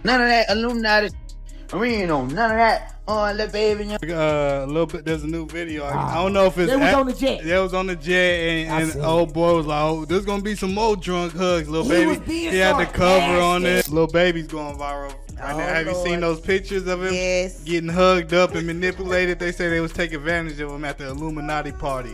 None of that Illuminati. We ain't on none of that. Oh, Lil Baby. A little bit. There's a new video. I don't know if it's. They was on the jet. They was on the jet, and old boy was like, "Oh, there's gonna be some more drunk hugs." Lil Baby. He had the cover on it. Lil Baby's going viral right now. Have you seen those pictures of him getting hugged up and manipulated? They say they was taking advantage of him at the Illuminati party.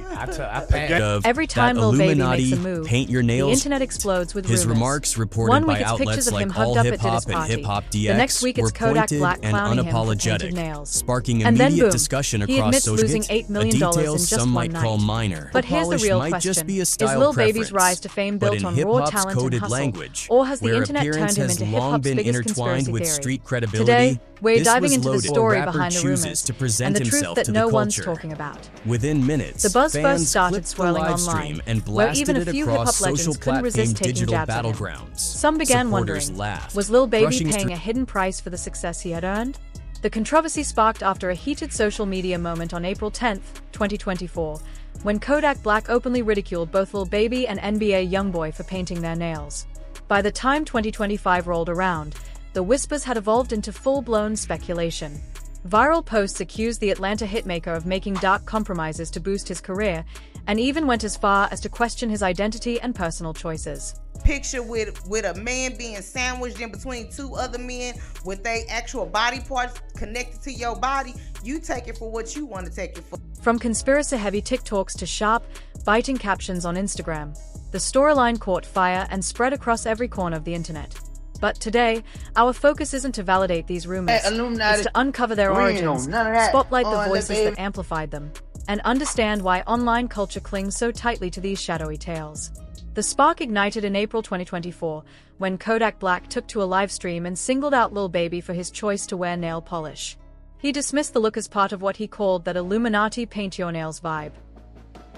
Every time Lil Baby makes a move, paint your nails, the internet explodes with his rumors. remarks reported One week by it's outlets pictures of like him All hugged up Hip at Hop his and party. Hip Hop DX The next week it's were Kodak pointed Black and clowning him for unapologetic, painted nails. sparking And then immediate boom, discussion he across admits social losing media. $8 million in just some one might call night. minor. But here's the real question: Is Lil Baby's rise to fame built on raw talent and hustle, or has the internet turned him into hip-hop's biggest conspiracy with theory? street credibility? Today, we're diving into the loaded. story Rapper behind the chooses rumors to present and the truth himself that to no the one's culture. talking about. Within minutes, The buzz fans first started clipped the swirling live online, stream and where blasted even a it few across hip-hop legends social couldn't resist platform taking digital jabs at him. battlegrounds. Some began Supporters wondering, laughed, was Lil Baby rushing paying a hidden price for the success he had earned? The controversy sparked after a heated social media moment on April 10, 2024, when Kodak Black openly ridiculed both Lil Baby and NBA YoungBoy for painting their nails. By the time 2025 rolled around, the whispers had evolved into full-blown speculation. Viral posts accused the Atlanta hitmaker of making dark compromises to boost his career, and even went as far as to question his identity and personal choices. Picture with a man being sandwiched in between two other men with their actual body parts connected to your body. You take it for what you want to take it for. From conspiracy-heavy TikToks to sharp, biting captions on Instagram, the storyline caught fire and spread across every corner of the internet. But today, our focus isn't to validate these rumors, it's to uncover their origins, spotlight the voices that amplified them, and understand why online culture clings so tightly to these shadowy tales. The spark ignited in April 2024, when Kodak Black took to a live stream and singled out Lil Baby for his choice to wear nail polish. He dismissed the look as part of what he called that Illuminati paint your nails vibe.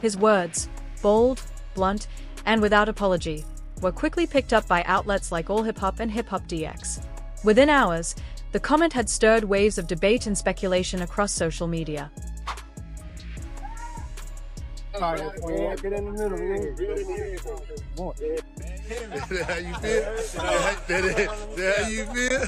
His words, bold, blunt, and without apology, were quickly picked up by outlets like All Hip Hop and Hip Hop DX. Within hours, the comment had stirred waves of debate and speculation across social media. Get in the middle, man. How you feel? How you feel?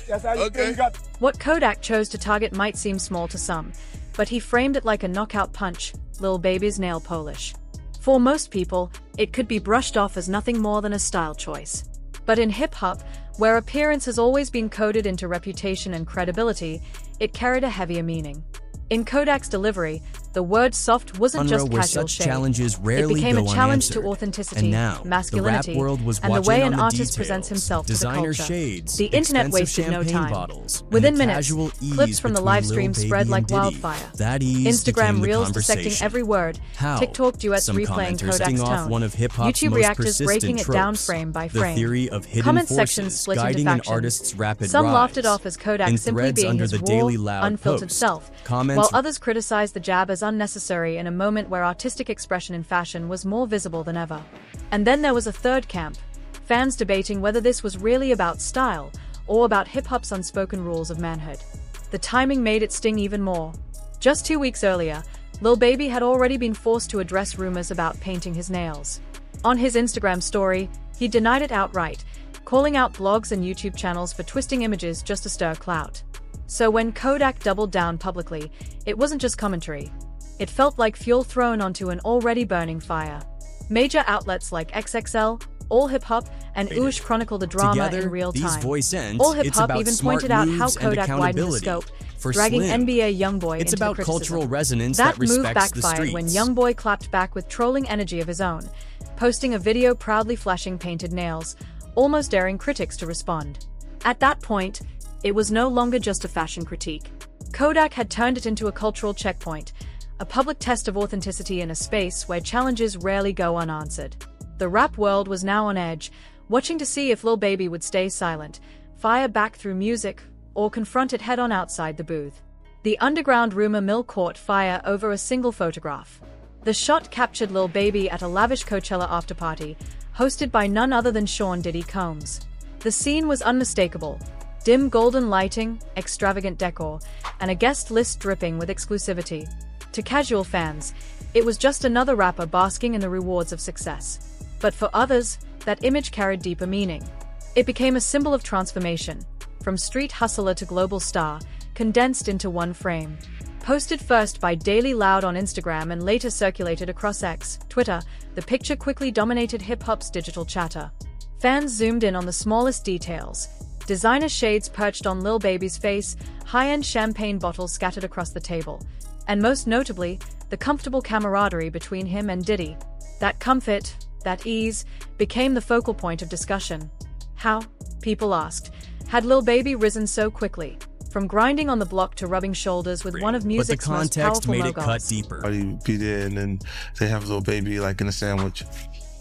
That's how you feel. You got What Kodak chose to target might seem small to some, but he framed it like a knockout punch: Lil Baby's nail polish. For most people, it could be brushed off as nothing more than a style choice. But in hip-hop, where appearance has always been coded into reputation and credibility, it carried a heavier meaning. In Kodak's delivery, the word soft wasn't just casual shade. It became a challenge to authenticity, masculinity, and the way an artist presents himself to the culture. The internet wasted no time. Within minutes, clips from the live stream spread like wildfire. Instagram reels dissecting every word, TikTok duets replaying Kodak's tone, YouTube reactors breaking it down frame by frame, comment sections split into factions. Some laughed it off as Kodak simply being his raw, unfiltered self, while others criticized the jab as unnecessary in a moment where artistic expression in fashion was more visible than ever. And then there was a third camp, fans debating whether this was really about style or about hip-hop's unspoken rules of manhood. The timing made it sting even more. Just 2 weeks earlier, Lil Baby had already been forced to address rumors about painting his nails. On his Instagram story, he denied it outright, calling out blogs and YouTube channels for twisting images just to stir clout. So when Kodak doubled down publicly, it wasn't just commentary. It felt like fuel thrown onto an already burning fire. Major outlets like XXL, All Hip Hop, and Oosh chronicled the drama in real time. All Hip Hop even pointed out how Kodak widened the scope, dragging NBA YoungBoy into the criticism. That move backfired when YoungBoy clapped back with trolling energy of his own, posting a video proudly flashing painted nails, almost daring critics to respond. At that point, it was no longer just a fashion critique. Kodak had turned it into a cultural checkpoint, a public test of authenticity in a space where challenges rarely go unanswered. The rap world was now on edge, watching to see if Lil Baby would stay silent, fire back through music, or confront it head-on outside the booth. The underground rumor mill caught fire over a single photograph. The shot captured Lil Baby at a lavish Coachella afterparty, hosted by none other than Sean Diddy Combs. The scene was unmistakable: dim golden lighting, extravagant decor, and a guest list dripping with exclusivity. To casual fans, it was just another rapper basking in the rewards of success. But for others, that image carried deeper meaning. It became a symbol of transformation. from street hustler to global star, condensed into one frame. Posted first by Daily Loud on Instagram and later circulated across X, Twitter, the picture quickly dominated hip-hop's digital chatter. Fans zoomed in on the smallest details. Designer shades perched on Lil Baby's face, high-end champagne bottles scattered across the table, and most notably, the comfortable camaraderie between him and Diddy. That comfort, that ease, became the focal point of discussion. How, people asked, had Lil Baby risen so quickly? From grinding on the block to rubbing shoulders with one of music's most powerful made moguls. it cut deeper. Be there, and then they have Lil Baby like in a sandwich.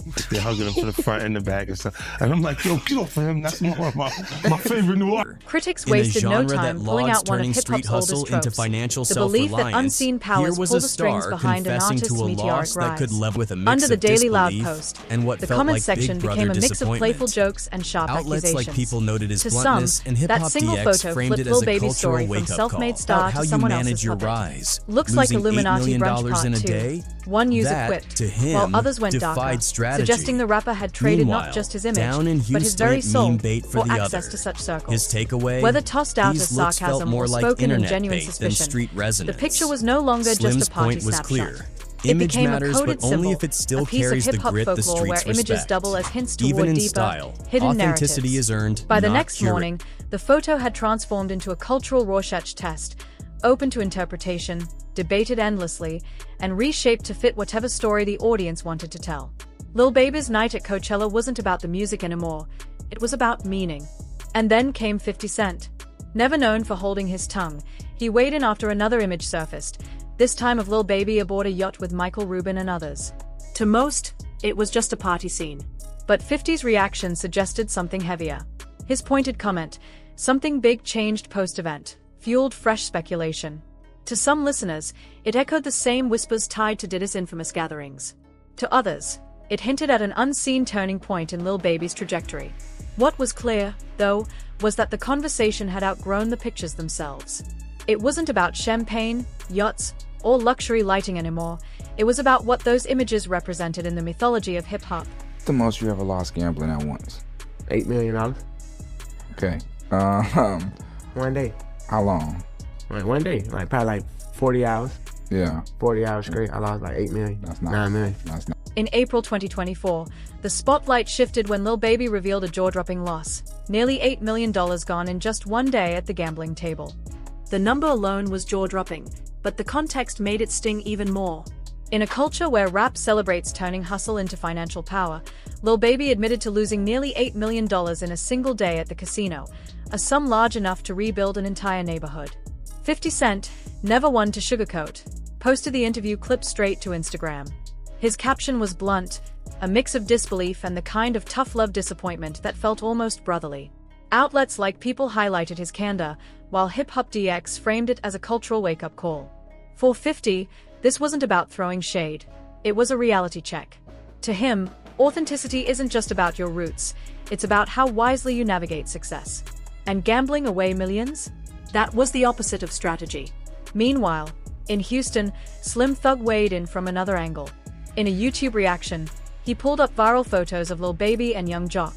Like they're hugging him from the front and the back and stuff. And I'm like, yo, get off of him. That's my favorite New Orleans. Critics wasted no time pulling out one of hip-hop's oldest tropes, the belief that unseen powers pull the strings behind an artist's meteoric rise. Under the Daily Loud post, the comment section became a mix of playful jokes and sharp accusations. To some, that single photo flipped Lil Baby's story from self-made star to someone else's puppet. Looks like Illuminati brunch part 2. One user quipped, while others went darker, suggesting the rapper had traded not just his image, but his very soul for access to such circles. Whether tossed out as sarcasm or spoken in genuine suspicion, the picture was no longer just a party snapshot. It became a coded symbol, a piece of hip-hop folklore where images double as hints toward deeper, hidden narratives. By the next morning, the photo had transformed into a cultural Rorschach test, open to interpretation, debated endlessly, and reshaped to fit whatever story the audience wanted to tell. Lil Baby's night at Coachella wasn't about the music anymore, it was about meaning. And then came 50 Cent. Never known for holding his tongue, he weighed in after another image surfaced, this time of Lil Baby aboard a yacht with Michael Rubin and others. To most, it was just a party scene. But 50's reaction suggested something heavier. His pointed comment, "Something big changed post-event," fueled fresh speculation. To some listeners, it echoed the same whispers tied to Diddy's infamous gatherings. To others, it hinted at an unseen turning point in Lil Baby's trajectory. What was clear, though, was that the conversation had outgrown the pictures themselves. It wasn't about champagne, yachts, or luxury lighting anymore. It was about what those images represented in the mythology of hip-hop. The most you ever lost gambling at once? $8 million. Okay. One day. How long? Like one day. Like probably like 40 hours. Yeah. 40 hours straight. I lost like $8 million. That's not. $9 million. That's not. In April 2024, the spotlight shifted when Lil Baby revealed a jaw-dropping loss. Nearly $8 million gone in just one day at the gambling table. The number alone was jaw-dropping, but the context made it sting even more. In a culture where rap celebrates turning hustle into financial power, Lil Baby admitted to losing nearly $8 million in a single day at the casino, a sum large enough to rebuild an entire neighborhood. 50 Cent, never one to sugarcoat, posted the interview clip straight to Instagram. His caption was blunt, a mix of disbelief and the kind of tough-love disappointment that felt almost brotherly. Outlets like People highlighted his candor, while Hip Hop DX framed it as a cultural wake-up call. For 50, this wasn't about throwing shade. It was a reality check. To him, authenticity isn't just about your roots, it's about how wisely you navigate success. And gambling away millions? That was the opposite of strategy. Meanwhile, in Houston, Slim Thug weighed in from another angle. In a YouTube reaction, he pulled up viral photos of Lil Baby and Young Jock,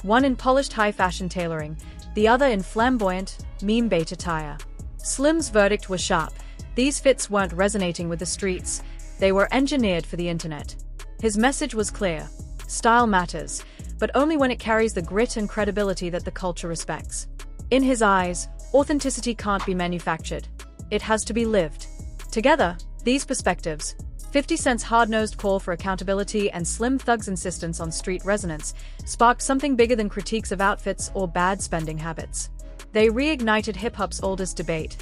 one in polished high-fashion tailoring, the other in flamboyant, meme-bait attire. Slim's verdict was sharp. These fits weren't resonating with the streets, they were engineered for the internet. His message was clear: style matters, but only when it carries the grit and credibility that the culture respects. In his eyes, authenticity can't be manufactured. It has to be lived. Together, these perspectives, 50 Cent's hard-nosed call for accountability and Slim Thug's insistence on street resonance, sparked something bigger than critiques of outfits or bad spending habits. They reignited hip-hop's oldest debate.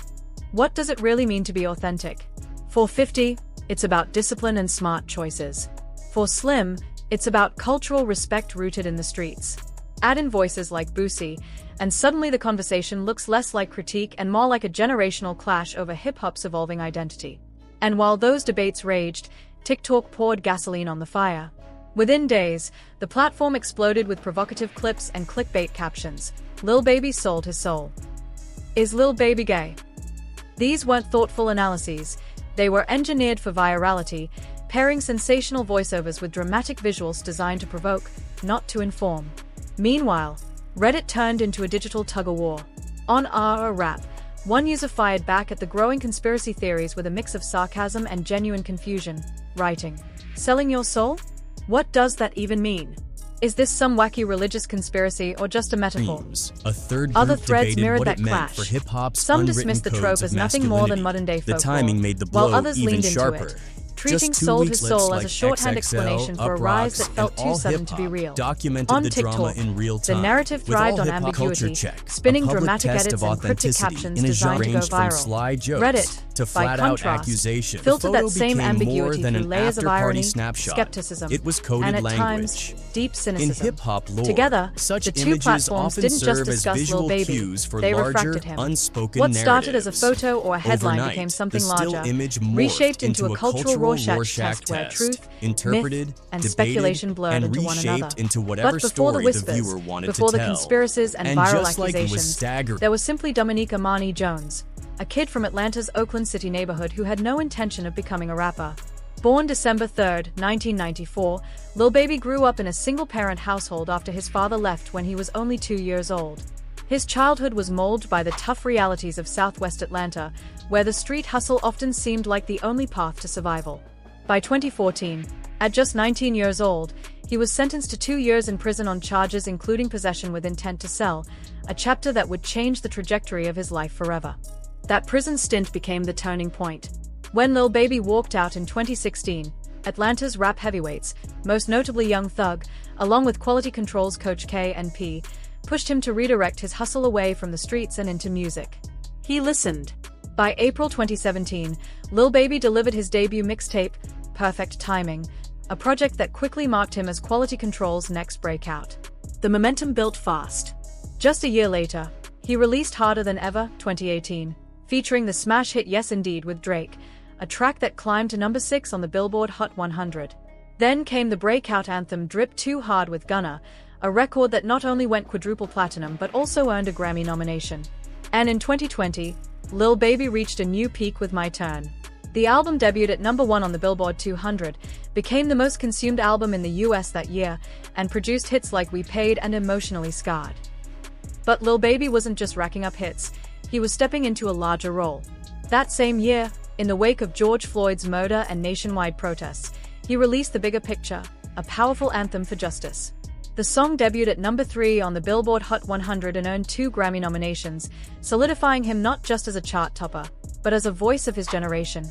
What does it really mean to be authentic? For 50, it's about discipline and smart choices. For Slim, it's about cultural respect rooted in the streets. Add in voices like Boosie, and suddenly the conversation looks less like critique and more like a generational clash over hip-hop's evolving identity. And while those debates raged, TikTok poured gasoline on the fire. Within days, the platform exploded with provocative clips and clickbait captions. Lil Baby sold his soul. Is Lil Baby gay? These weren't thoughtful analyses. They were engineered for virality, pairing sensational voiceovers with dramatic visuals designed to provoke, not to inform. Meanwhile, Reddit turned into a digital tug-of-war. On Rap, one user fired back at the growing conspiracy theories with a mix of sarcasm and genuine confusion, writing, "Selling your soul? What does that even mean? Is this some wacky religious conspiracy or just a metaphor?" Other threads mirrored that clash. Some dismissed the trope as nothing more than modern-day folklore, while others leaned into it, treating "sold his soul" as a shorthand explanation for a rise that felt too sudden to be real. On TikTok, the narrative thrived on ambiguity, spinning dramatic edits and cryptic captions designed to go viral. Reddit, by contrast, filtered that same ambiguity through layers of irony, skepticism, and at times, deep cynicism. Together, the two platforms didn't just discuss Lil Baby, they refracted him. What started as a photo or a headline became something larger, reshaped into a cultural Rorschach test where truth, myth, and speculation blurred into one another. But before the whispers, before the conspiracies and viral accusations, there was simply Dominique Amani Jones, a kid from Atlanta's Oakland City neighborhood who had no intention of becoming a rapper. Born December 3, 1994, Lil Baby grew up in a single-parent household after his father left when he was only 2 years old. His childhood was molded by the tough realities of Southwest Atlanta, where the street hustle often seemed like the only path to survival. By 2014, at just 19 years old, he was sentenced to 2 years in prison on charges including possession with intent to sell, a chapter that would change the trajectory of his life forever. That prison stint became the turning point. When Lil Baby walked out in 2016, Atlanta's rap heavyweights, most notably Young Thug, along with Quality Control's Coach K and P, pushed him to redirect his hustle away from the streets and into music. He listened. By April 2017, Lil Baby delivered his debut mixtape, Perfect Timing, a project that quickly marked him as Quality Control's next breakout. The momentum built fast. Just a year later, he released Harder Than Ever, 2018, featuring the smash hit Yes Indeed with Drake, a track that climbed to number 6 on the Billboard Hot 100. Then came the breakout anthem Drip Too Hard with Gunna, a record that not only went quadruple platinum but also earned a Grammy nomination. And in 2020, Lil Baby reached a new peak with My Turn. The album debuted at number 1 on the Billboard 200, became the most consumed album in the US that year, and produced hits like We Paid and Emotionally Scarred. But Lil Baby wasn't just racking up hits, he was stepping into a larger role. That same year, in the wake of George Floyd's murder and nationwide protests, he released The Bigger Picture, a powerful anthem for justice. The song debuted at number 3 on the Billboard Hot 100 and earned 2 Grammy nominations, solidifying him not just as a chart topper, but as a voice of his generation.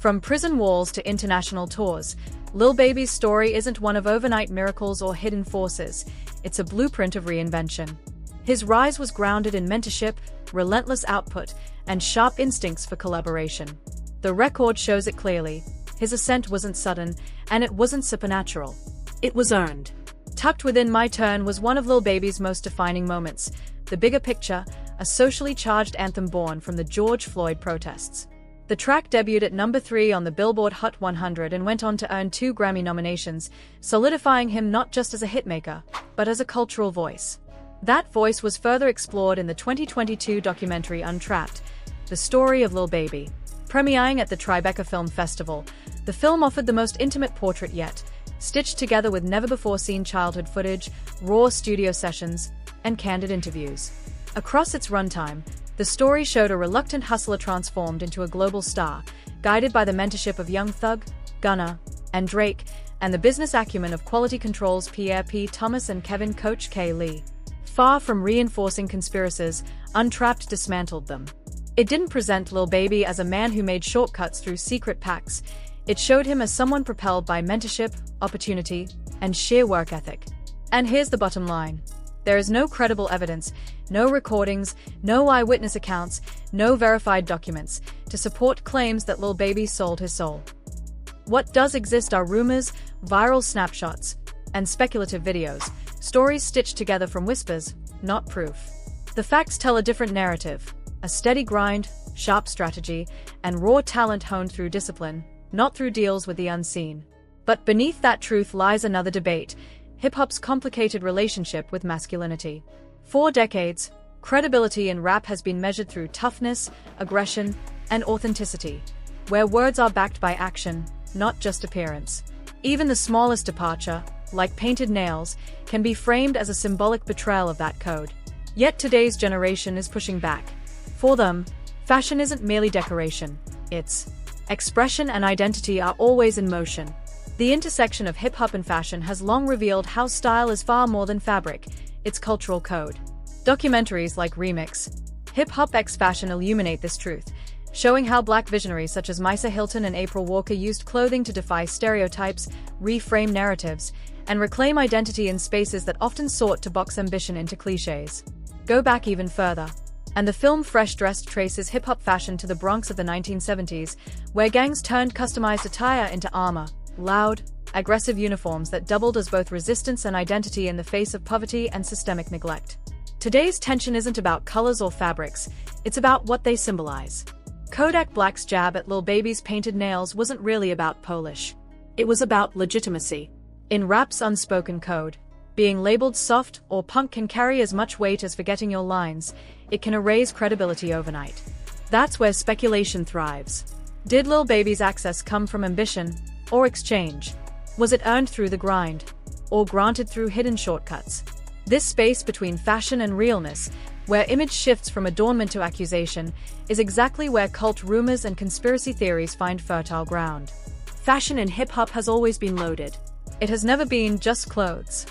From prison walls to international tours, Lil Baby's story isn't one of overnight miracles or hidden forces, it's a blueprint of reinvention. His rise was grounded in mentorship, relentless output, and sharp instincts for collaboration. The record shows it clearly. His ascent wasn't sudden, and it wasn't supernatural. It was earned. Tucked within My Turn was one of Lil Baby's most defining moments, The Bigger Picture, a socially charged anthem born from the George Floyd protests. The track debuted at number 3 on the Billboard Hot 100 and went on to earn 2 Grammy nominations, solidifying him not just as a hitmaker, but as a cultural voice. That voice was further explored in the 2022 documentary Untrapped, the story of Lil Baby. Premiering at the Tribeca Film Festival, the film offered the most intimate portrait yet, stitched together with never-before-seen childhood footage, raw studio sessions, and candid interviews. Across its runtime, the story showed a reluctant hustler transformed into a global star, guided by the mentorship of Young Thug, Gunna, and Drake, and the business acumen of Quality Control's Pierre P. Thomas and Kevin Coach K. Lee. Far from reinforcing conspiracies, Untrapped dismantled them. It didn't present Lil Baby as a man who made shortcuts through secret pacts. It showed him as someone propelled by mentorship, opportunity, and sheer work ethic. And here's the bottom line. There is no credible evidence, no recordings, no eyewitness accounts, no verified documents to support claims that Lil Baby sold his soul. What does exist are rumors, viral snapshots, and speculative videos, stories stitched together from whispers, not proof. The facts tell a different narrative, a steady grind, sharp strategy, and raw talent honed through discipline, not through deals with the unseen. But beneath that truth lies another debate, hip-hop's complicated relationship with masculinity. For decades, credibility in rap has been measured through toughness, aggression, and authenticity, where words are backed by action, not just appearance. Even the smallest departure, like painted nails, can be framed as a symbolic betrayal of that code. Yet today's generation is pushing back. For them, fashion isn't merely decoration, it's expression and identity are always in motion. The intersection of hip-hop and fashion has long revealed how style is far more than fabric, it's cultural code. Documentaries like Remix, Hip-Hop x Fashion illuminate this truth, showing how black visionaries such as Misa Hilton and April Walker used clothing to defy stereotypes, reframe narratives, and reclaim identity in spaces that often sought to box ambition into cliches. Go back even further, and the film Fresh Dressed traces hip-hop fashion to the Bronx of the 1970s, where gangs turned customized attire into armor, loud, aggressive uniforms that doubled as both resistance and identity in the face of poverty and systemic neglect. Today's tension isn't about colors or fabrics, it's about what they symbolize. Kodak Black's jab at Lil Baby's painted nails wasn't really about polish. It was about legitimacy. In rap's unspoken code, being labeled soft or punk can carry as much weight as forgetting your lines. It can erase credibility overnight. That's where speculation thrives. Did Lil Baby's access come from ambition or exchange? Was it earned through the grind or granted through hidden shortcuts? This space between fashion and realness, where image shifts from adornment to accusation, is exactly where cult rumors and conspiracy theories find fertile ground. Fashion in hip-hop has always been loaded. It has never been just clothes.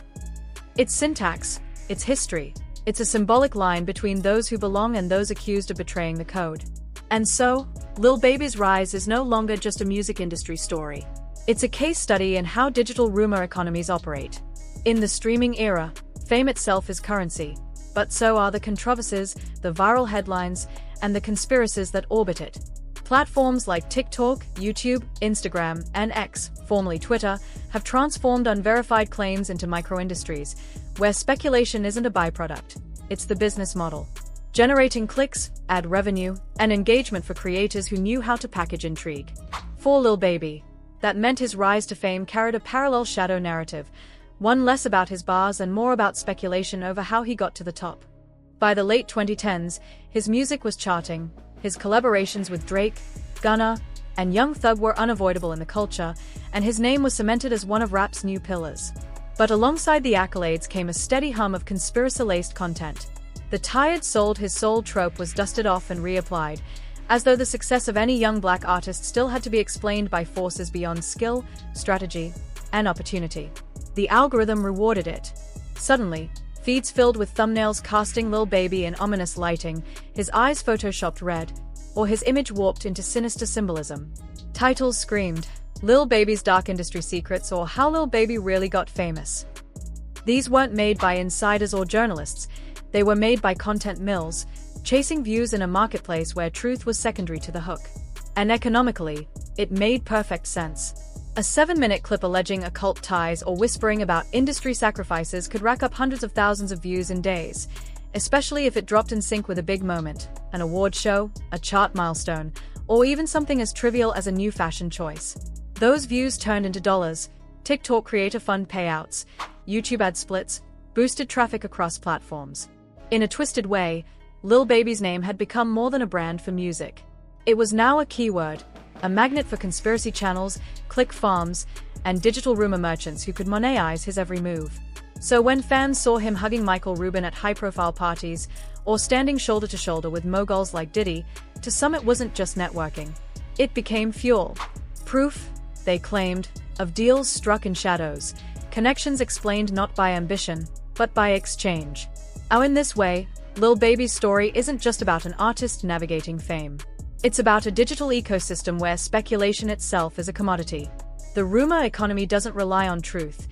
It's syntax, it's history, it's a symbolic line between those who belong and those accused of betraying the code. And so, Lil Baby's rise is no longer just a music industry story. It's a case study in how digital rumor economies operate. In the streaming era, fame itself is currency, but so are the controversies, the viral headlines, and the conspiracies that orbit it. Platforms like TikTok, YouTube, Instagram, and X, formerly Twitter, have transformed unverified claims into micro-industries, where speculation isn't a byproduct, it's the business model. Generating clicks, ad revenue, and engagement for creators who knew how to package intrigue. For Lil Baby, that meant his rise to fame carried a parallel shadow narrative, one less about his bars and more about speculation over how he got to the top. By the late 2010s, his music was charting, his collaborations with Drake, Gunna, and Young Thug were unavoidable in the culture, and his name was cemented as one of rap's new pillars. But alongside the accolades came a steady hum of conspiracy-laced content. The tired sold his soul trope was dusted off and reapplied, as though the success of any young black artist still had to be explained by forces beyond skill, strategy, and opportunity. The algorithm rewarded it. Suddenly, feeds filled with thumbnails casting Lil Baby in ominous lighting, his eyes photoshopped red, or his image warped into sinister symbolism. Titles screamed, Lil Baby's Dark Industry Secrets or How Lil Baby Really Got Famous. These weren't made by insiders or journalists, they were made by content mills, chasing views in a marketplace where truth was secondary to the hook. And economically, it made perfect sense. A 7-minute clip alleging occult ties or whispering about industry sacrifices could rack up hundreds of thousands of views in days, especially if it dropped in sync with a big moment, an award show, a chart milestone, or even something as trivial as a new fashion choice. Those views turned into dollars, TikTok creator fund payouts, YouTube ad splits, boosted traffic across platforms. In a twisted way, Lil Baby's name had become more than a brand for music. It was now a keyword, a magnet for conspiracy channels, click farms, and digital rumor merchants who could monetize his every move. So when fans saw him hugging Michael Rubin at high-profile parties, or standing shoulder to shoulder with moguls like Diddy, to some it wasn't just networking. It became fuel. Proof, they claimed, of deals struck in shadows, connections explained not by ambition, but by exchange. In this way, Lil Baby's story isn't just about an artist navigating fame. It's about a digital ecosystem where speculation itself is a commodity. The rumor economy doesn't rely on truth.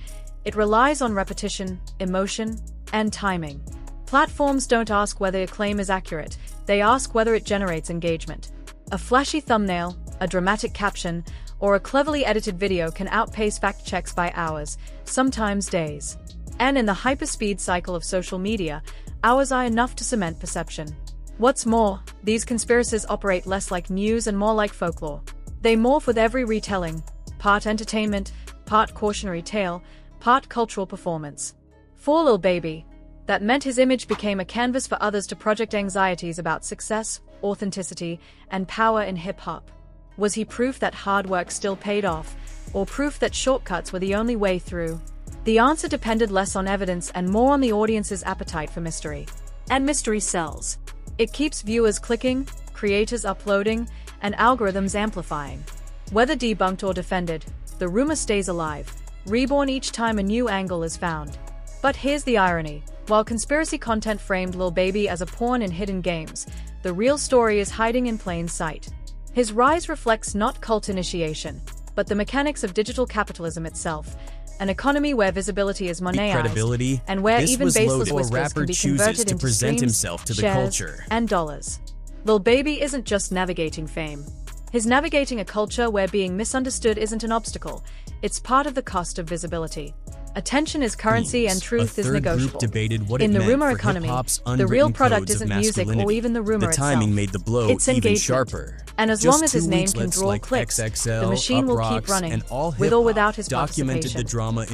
It relies on repetition, emotion, and timing. Platforms don't ask whether a claim is accurate, they ask whether it generates engagement. A flashy thumbnail, a dramatic caption, or a cleverly edited video can outpace fact checks by hours, sometimes days. And in the hyperspeed cycle of social media, hours are enough to cement perception. What's more, these conspiracies operate less like news and more like folklore. They morph with every retelling, part entertainment, part cautionary tale, part cultural performance. For Lil Baby, that meant his image became a canvas for others to project anxieties about success, authenticity, and power in hip-hop. Was he proof that hard work still paid off, or proof that shortcuts were the only way through? The answer depended less on evidence and more on the audience's appetite for mystery. And mystery sells. It keeps viewers clicking, creators uploading, and algorithms amplifying. Whether debunked or defended, the rumor stays alive, reborn each time a new angle is found. But here's the irony. While conspiracy content framed Lil Baby as a pawn in hidden games, the real story is hiding in plain sight. His rise reflects not cult initiation, but the mechanics of digital capitalism itself, an economy where visibility is monetized, and where even baseless whispers can be converted into streams, shares, and dollars. Lil Baby isn't just navigating fame. He's navigating a culture where being misunderstood isn't an obstacle, it's part of the cost of visibility. Attention is currency and truth is negotiable. In the rumor economy, the real product isn't music or even the rumor itself. It's engagement. And as long as his name can draw clicks, the machine will keep running, with or without his participation.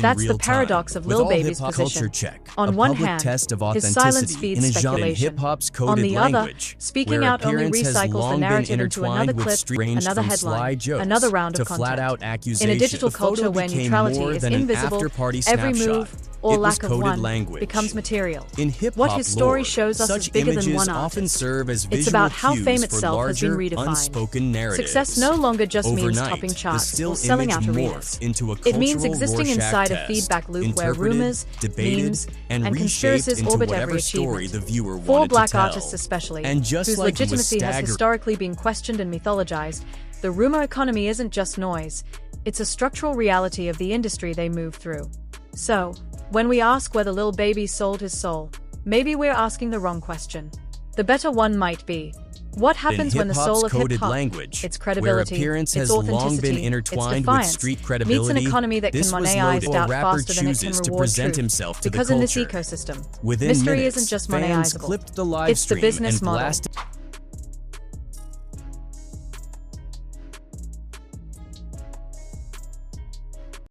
That's the paradox of Lil Baby's position. On one hand, his silence feeds speculation. On the other, speaking out only recycles the narrative into another clip, another headline, another round of content. In a digital culture where neutrality is invisible, every move, or lack of one, becomes material. What his story shows us is bigger than one artist. It's about how fame itself has been redefined. Success no longer just means topping charts or selling out arenas. It means existing inside a feedback loop where rumors, memes, and conspiracies orbit every achievement. For black artists especially, whose legitimacy has historically been questioned and mythologized, the rumor economy isn't just noise, it's a structural reality of the industry they move through. So, when we ask whether Lil Baby sold his soul, maybe we're asking the wrong question. The better one might be, what happens when the soul of hip-hop, its credibility, its authenticity, its defiance, meets an economy that can monetize doubt faster than it can reward truth? Because in this ecosystem, mystery isn't just monetizable, it's the business model.